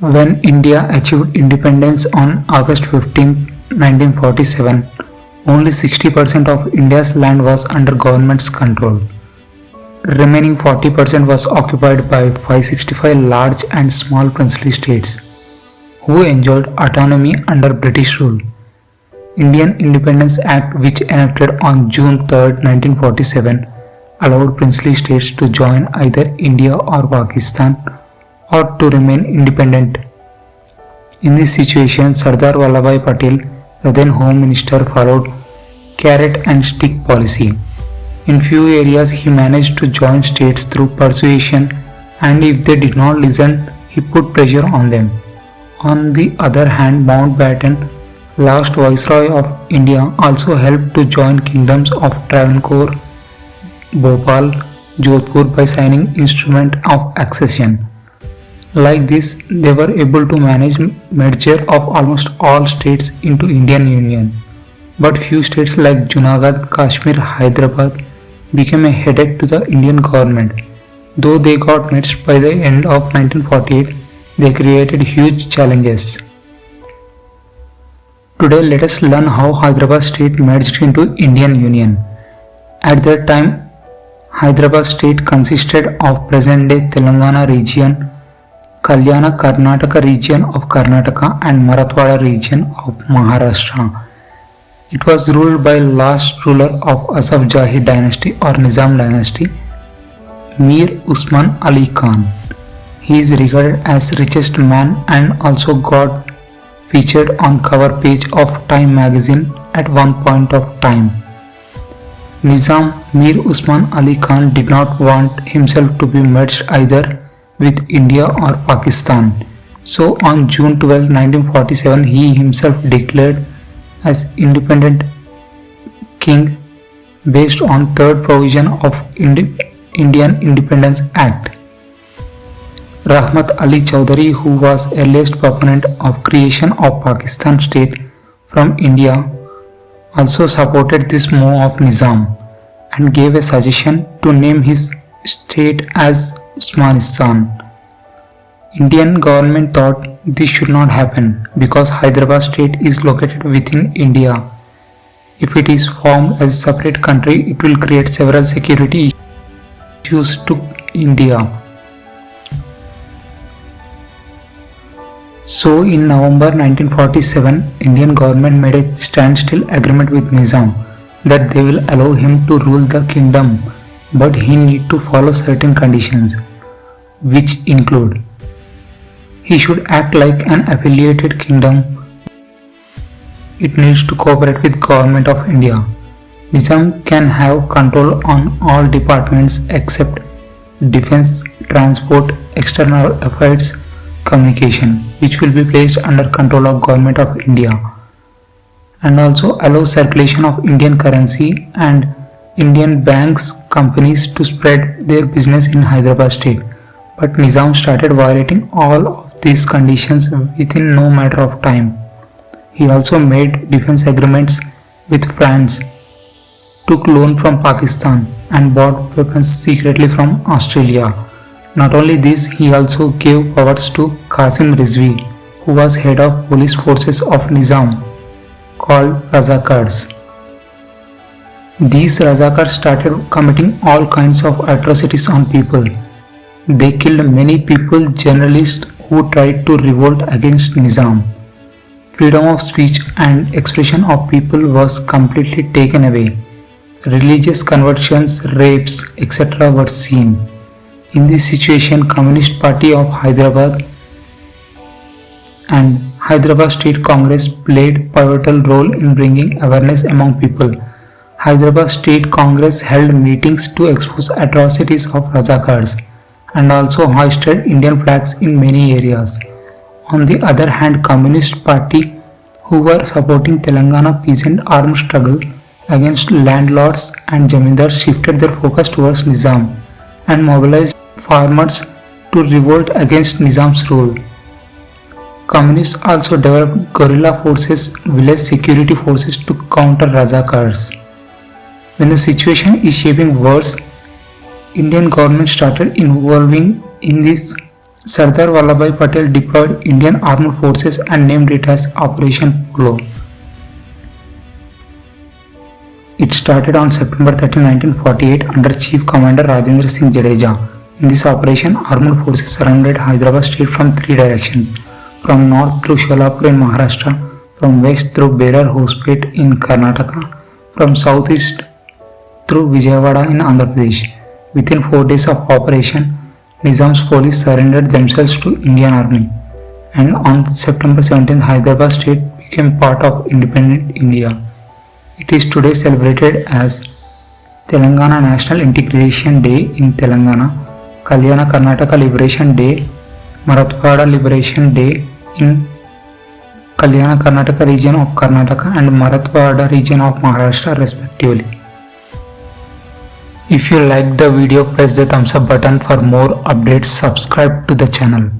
When India achieved independence on August 15, 1947, only 60% of India's land was under government's control. Remaining 40% was occupied by 565 large and small princely states, who enjoyed autonomy under British rule. Indian Independence Act, which enacted on June 3, 1947, allowed princely states to join either India or Pakistan or to remain independent. In this situation, Sardar Vallabhbhai Patel, the then Home Minister, followed carrot and stick policy. In few areas, he managed to join states through persuasion, and if they did not listen, he put pressure on them. On the other hand, Mountbatten, last Viceroy of India, also helped to join kingdoms of Travancore, Bhopal, Jodhpur by signing Instrument of Accession. Like this, they were able to manage merger of almost all states into Indian Union. But few states like Junagadh, Kashmir, Hyderabad became a headache to the Indian government. Though they got merged by the end of 1948, they created huge challenges. Today, let us learn how Hyderabad state merged into Indian Union. At that time, Hyderabad state consisted of present-day Telangana region, Kalyana Karnataka region of Karnataka and Marathwada region of Maharashtra. It was ruled by last ruler of Asaf Jahi dynasty or Nizam dynasty, Mir Usman Ali Khan. He is regarded as richest man and also got featured on cover page of Time magazine at one point of time. Nizam Mir Usman Ali Khan did not want himself to be merged either with India or Pakistan. So on June 12, 1947, he himself declared as independent king based on third provision of Indian Independence Act. Rahmat Ali Chaudhary, who was earliest proponent of creation of Pakistan state from India, also supported this move of Nizam and gave a suggestion to name his state as Usmanistan. Indian government thought this should not happen because Hyderabad state is located within India. If it is formed as a separate country, it will create several security issues to India. So in November 1947, Indian government made a standstill agreement with Nizam that they will allow him to rule the kingdom, but he need to follow certain conditions, which include: he should act like an affiliated kingdom. It needs to cooperate with Government of India. Nizam can have control on all departments except defense, transport, external affairs, communication, which will be placed under control of Government of India, and also allow circulation of Indian currency and Indian banks companies to spread their business in Hyderabad state. But Nizam started violating all of these conditions within no matter of time. He also made defense agreements with France, took loan from Pakistan and bought weapons secretly from Australia. Not only this, he also gave powers to Qasim Rizvi, who was head of police forces of Nizam, called Razakars. These Razakars started committing all kinds of atrocities on people. They killed many people, journalists who tried to revolt against Nizam. Freedom of speech and expression of people was completely taken away. Religious conversions, rapes, etc. were seen. In this situation, Communist Party of Hyderabad and Hyderabad State Congress played pivotal role in bringing awareness among people. Hyderabad State Congress held meetings to expose atrocities of Razakars and also hoisted Indian flags in many areas. On the other hand, Communist Party, who were supporting Telangana peasant armed struggle against landlords and zamindars, shifted their focus towards Nizam and mobilized farmers to revolt against Nizam's rule. Communists also developed guerrilla forces, village security forces to counter Razakars. When the situation is shaping worse, Indian government started involving in this Sardar Vallabhbhai Patel deployed Indian Armed Forces and named it as Operation Polo. It started on September 13, 1948 under Chief Commander Rajendra Singh Jadeja. In this operation, armed forces surrounded Hyderabad state from three directions: from north through Sholapur in Maharashtra, from west through Berar Hospet in Karnataka, from southeast through Vijayawada in Andhra Pradesh. Within 4 days of operation, Nizam's police surrendered themselves to Indian Army, and on September 17, Hyderabad state became part of independent India. It is today celebrated as Telangana National Integration Day in Telangana, Kalyana Karnataka Liberation Day, Marathwada Liberation Day in Kalyana Karnataka region of Karnataka and Marathwada region of Maharashtra respectively. If you liked the video, press the thumbs up button. For more updates, subscribe to the channel.